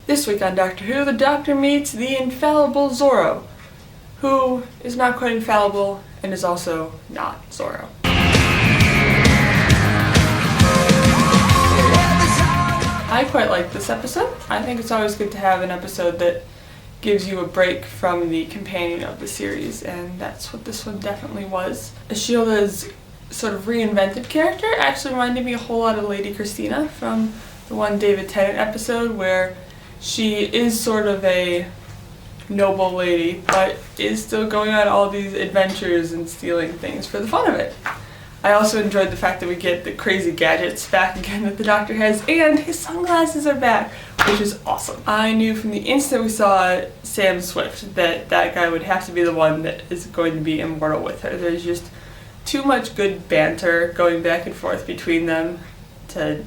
This week on Doctor Who, the Doctor meets the infallible Zorro, who is not quite infallible and is also not Zorro. I quite like this episode. I think it's always good to have an episode that gives you a break from the companion of the series, and that's what this one definitely was. Ashilda's sort of reinvented character actually reminded me a whole lot of Lady Christina from the one David Tennant episode, where she is sort of a noble lady, but is still going on all these adventures and stealing things for the fun of it. I also enjoyed the fact that we get the crazy gadgets back again that the Doctor has, and his sunglasses are back, which is awesome. I knew from the instant we saw Sam Swift that that guy would have to be the one that is going to be immortal with her. There's just too much good banter going back and forth between them to,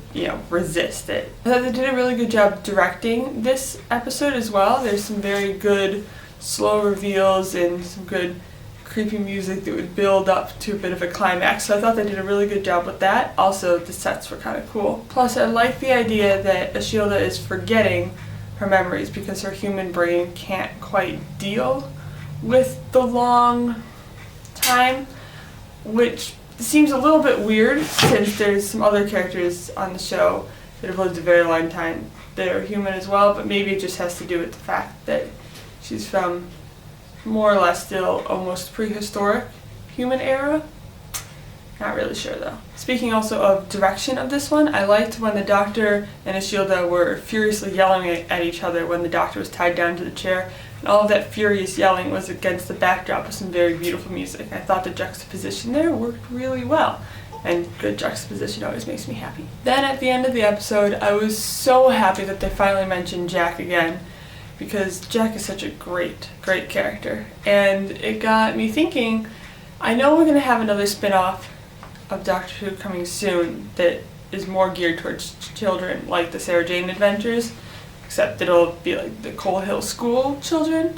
resist it. I thought they did a really good job directing this episode as well. There's some very good slow reveals and some good creepy music that would build up to a bit of a climax, so I thought they did a really good job with that. Also, the sets were kind of cool. Plus, I like the idea that Ashilda is forgetting her memories because her human brain can't quite deal with the long time, which seems a little bit weird since there's some other characters on the show that have lived a very long time that are human as well, but maybe it just has to do with the fact that she's from more or less still almost prehistoric human era. Not really sure though. Speaking also of direction of this one, I liked when the Doctor and Ashilda were furiously yelling at each other when the Doctor was tied down to the chair, and all of that furious yelling was against the backdrop of some very beautiful music. I thought the juxtaposition there worked really well, and good juxtaposition always makes me happy. Then at the end of the episode, I was so happy that they finally mentioned Jack again, because Jack is such a great character, and it got me thinking, I know we're going to have another spin-off of Doctor Who coming soon that is more geared towards children, like the Sarah Jane Adventures, except it'll be like the Coal Hill School children.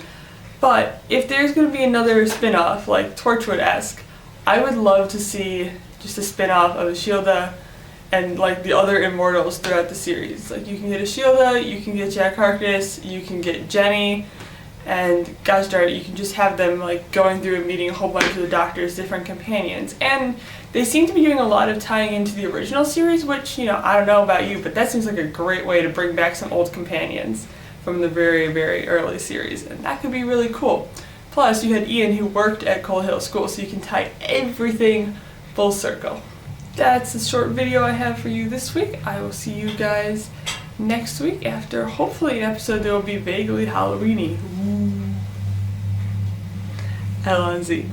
But if there's going to be another spin-off, like Torchwood-esque, I would love to see just a spin-off of Ashilda and like the other immortals throughout the series. Like, you can get Ashilda, you can get Jack Harkness, you can get Jenny, and gosh darn it, you can just have them like going through and meeting a whole bunch of the Doctor's different companions. And they seem to be doing a lot of tying into the original series, which, I don't know about you, but that seems like a great way to bring back some old companions from the very, very early series, and that could be really cool. Plus, you had Ian, who worked at Coal Hill School, so you can tie everything full circle. That's the short video I have for you this week. I will see you guys next week after hopefully an episode that will be vaguely Halloween-y. L-on-Z.